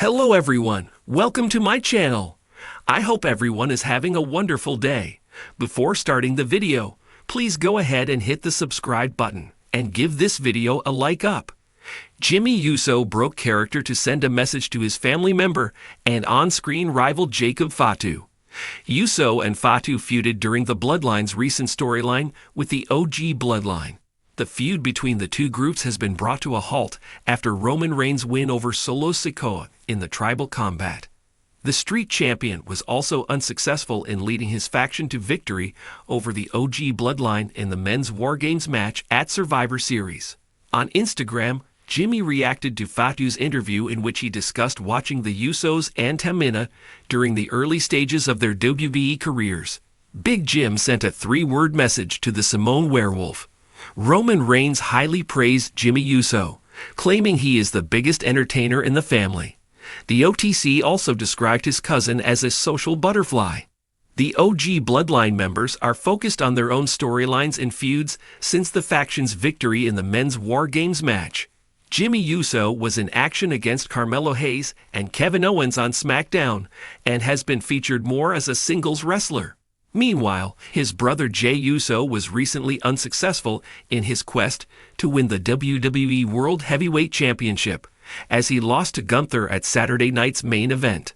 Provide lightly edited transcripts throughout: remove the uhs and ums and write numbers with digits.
Hello everyone, welcome to my channel. I hope everyone is having a wonderful day. Before starting the video, please go ahead and hit the subscribe button and give this video a like up. Jimmy Uso broke character to send a message to his family member and on-screen rival Jacob Fatu. Uso and Fatu feuded during the Bloodline's recent storyline with the OG Bloodline. The feud between the two groups has been brought to a halt after Roman Reigns' win over Solo Sikoa in the tribal combat. The Street Champion was also unsuccessful in leading his faction to victory over the OG Bloodline in the men's War Games match at Survivor Series. On Instagram, Jimmy reacted to Fatu's interview in which he discussed watching the Usos and Tamina during the early stages of their WWE careers. Big Jim sent a 3-word message to the Simone Werewolf. Roman Reigns highly praised Jimmy Uso, claiming he is the biggest entertainer in the family. The OTC also described his cousin as a social butterfly. The OG Bloodline members are focused on their own storylines and feuds since the faction's victory in the men's War Games match. Jimmy Uso was in action against Carmelo Hayes and Kevin Owens on SmackDown and has been featured more as a singles wrestler. Meanwhile, his brother Jey Uso was recently unsuccessful in his quest to win the WWE World Heavyweight Championship, as he lost to Gunther at Saturday night's main event.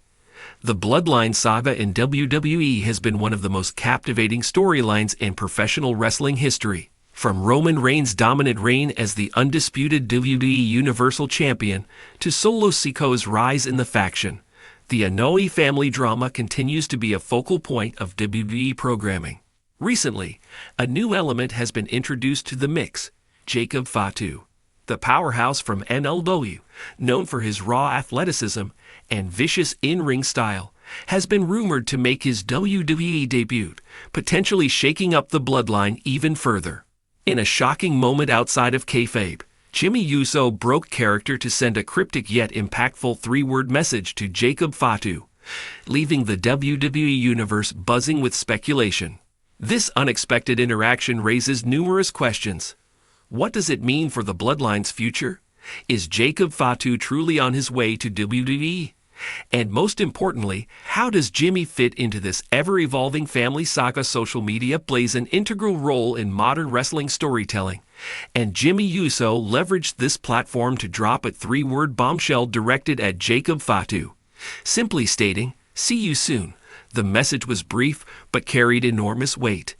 The Bloodline saga in WWE has been one of the most captivating storylines in professional wrestling history. From Roman Reigns' dominant reign as the undisputed WWE Universal Champion to Solo Sikoa's rise in the faction, the Anoa'i family drama continues to be a focal point of WWE programming. Recently, a new element has been introduced to the mix: Jacob Fatu. The powerhouse from NLW, known for his raw athleticism and vicious in-ring style, has been rumored to make his WWE debut, potentially shaking up the Bloodline even further. In a shocking moment outside of kayfabe, Jimmy Uso broke character to send a cryptic yet impactful 3-word message to Jacob Fatu, leaving the WWE universe buzzing with speculation. This unexpected interaction raises numerous questions. What does it mean for the Bloodline's future? Is Jacob Fatu truly on his way to WWE? And most importantly, how does Jimmy fit into this ever-evolving family saga? Social media plays an integral role in modern wrestling storytelling, and Jimmy Uso leveraged this platform to drop a 3-word bombshell directed at Jacob Fatu. Simply stating, "See you soon." The message was brief but carried enormous weight.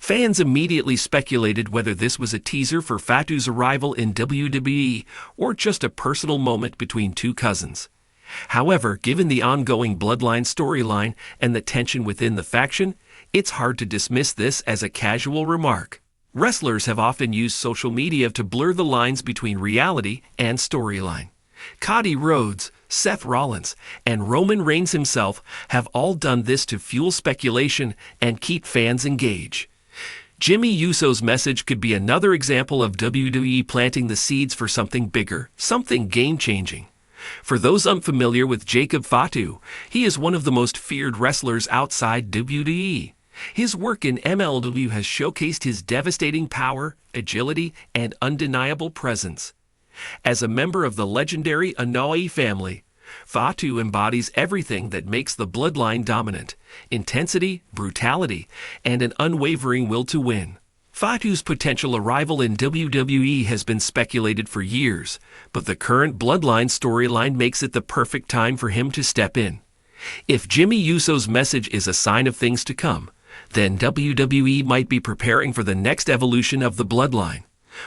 Fans immediately speculated whether this was a teaser for Fatu's arrival in WWE or just a personal moment between two cousins. However, given the ongoing Bloodline storyline and the tension within the faction, it's hard to dismiss this as a casual remark. Wrestlers have often used social media to blur the lines between reality and storyline. Cody Rhodes, Seth Rollins, and Roman Reigns himself have all done this to fuel speculation and keep fans engaged. Jimmy Uso's message could be another example of WWE planting the seeds for something bigger, something game-changing. For those unfamiliar with Jacob Fatu, he is one of the most feared wrestlers outside WWE. His work in MLW has showcased his devastating power, agility, and undeniable presence. As a member of the legendary Anoa'i family, Fatu embodies everything that makes the Bloodline dominant: intensity, brutality, and an unwavering will to win. Fatu's potential arrival in WWE has been speculated for years, but the current Bloodline storyline makes it the perfect time for him to step in. If Jimmy Uso's message is a sign of things to come, then WWE might be preparing for the next evolution of the Bloodline,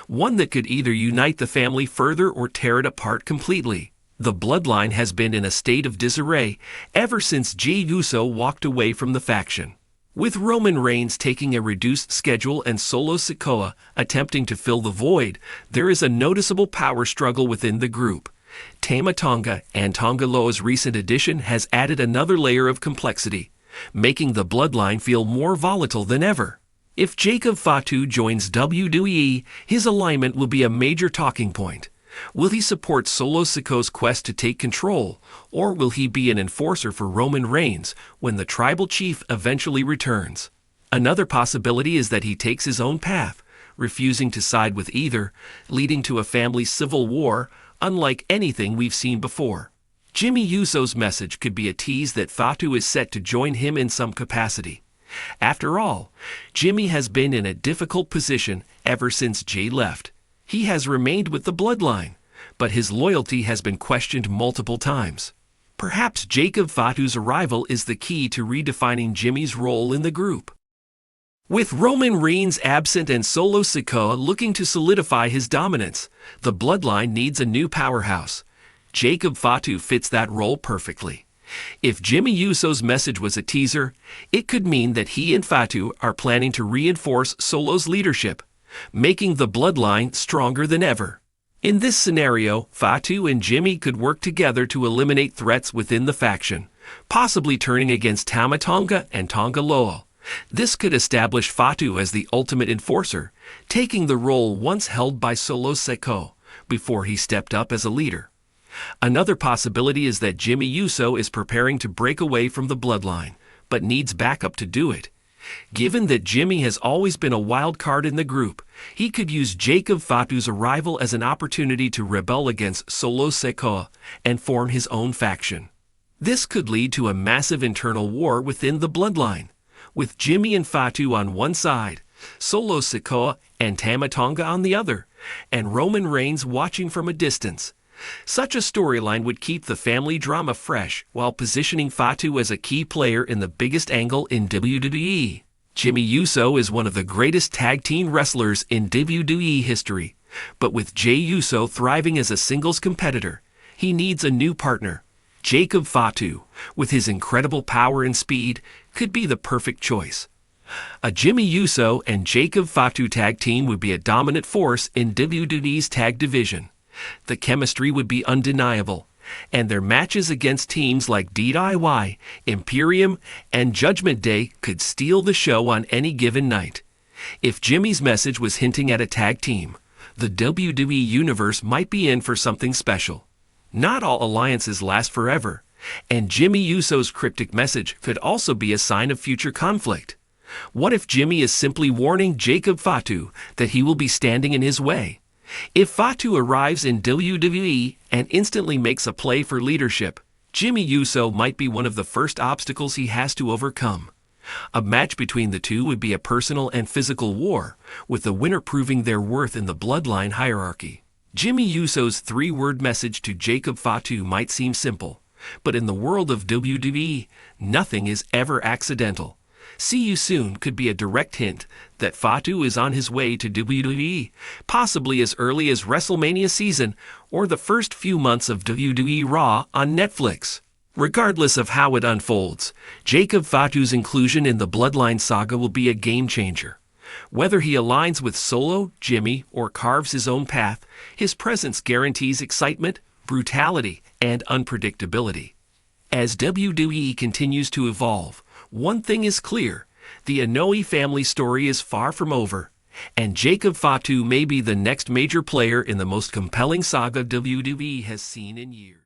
one that could either unite the family further or tear it apart completely. The Bloodline has been in a state of disarray ever since Jey Uso walked away from the faction. With Roman Reigns taking a reduced schedule and Solo Sikoa attempting to fill the void, there is a noticeable power struggle within the group. Tama Tonga and Tonga Loa's recent addition has added another layer of complexity, making the Bloodline feel more volatile than ever. If Jacob Fatu joins WWE, his alignment will be a major talking point. Will he support Solo Sikoa's quest to take control, or will he be an enforcer for Roman Reigns when the tribal chief eventually returns? Another possibility is that he takes his own path, refusing to side with either, leading to a family civil war unlike anything we've seen before. Jimmy Uso's message could be a tease that Fatu is set to join him in some capacity. After all, Jimmy has been in a difficult position ever since Jay left. He has remained with the Bloodline, but his loyalty has been questioned multiple times. Perhaps Jacob Fatu's arrival is the key to redefining Jimmy's role in the group. With Roman Reigns absent and Solo Sikoa looking to solidify his dominance, the Bloodline needs a new powerhouse. Jacob Fatu fits that role perfectly. If Jimmy Uso's message was a teaser, it could mean that he and Fatu are planning to reinforce Solo's leadership, making the Bloodline stronger than ever. In this scenario, Fatu and Jimmy could work together to eliminate threats within the faction, possibly turning against Tama Tonga and Tonga Loa. This could establish Fatu as the ultimate enforcer, taking the role once held by Solo Sikoa before he stepped up as a leader. Another possibility is that Jimmy Uso is preparing to break away from the Bloodline, but needs backup to do it. Given that Jimmy has always been a wild card in the group, he could use Jacob Fatu's arrival as an opportunity to rebel against Solo Sikoa and form his own faction. This could lead to a massive internal war within the Bloodline, with Jimmy and Fatu on one side, Solo Sikoa and Tama Tonga on the other, and Roman Reigns watching from a distance. Such a storyline would keep the family drama fresh while positioning Fatu as a key player in the biggest angle in WWE. Jimmy Uso is one of the greatest tag team wrestlers in WWE history, but with Jey Uso thriving as a singles competitor, he needs a new partner. Jacob Fatu, with his incredible power and speed, could be the perfect choice. A Jimmy Uso and Jacob Fatu tag team would be a dominant force in WWE's tag division. The chemistry would be undeniable, and their matches against teams like DIY, Imperium, and Judgment Day could steal the show on any given night. If Jimmy's message was hinting at a tag team, the WWE Universe might be in for something special. Not all alliances last forever, and Jimmy Uso's cryptic message could also be a sign of future conflict. What if Jimmy is simply warning Jacob Fatu that he will be standing in his way? If Fatu arrives in WWE and instantly makes a play for leadership, Jimmy Uso might be one of the first obstacles he has to overcome. A match between the two would be a personal and physical war, with the winner proving their worth in the Bloodline hierarchy. Jimmy Uso's three-word message to Jacob Fatu might seem simple, but in the world of WWE, nothing is ever accidental. "See you soon" could be a direct hint that Fatu is on his way to WWE, possibly as early as WrestleMania season or the first few months of WWE Raw on Netflix. Regardless of how it unfolds, Jacob Fatu's inclusion in the Bloodline saga will be a game-changer. Whether he aligns with Solo, Jimmy, or carves his own path, his presence guarantees excitement, brutality, and unpredictability. As WWE continues to evolve, one thing is clear: the Inoue family story is far from over, and Jacob Fatu may be the next major player in the most compelling saga WWE has seen in years.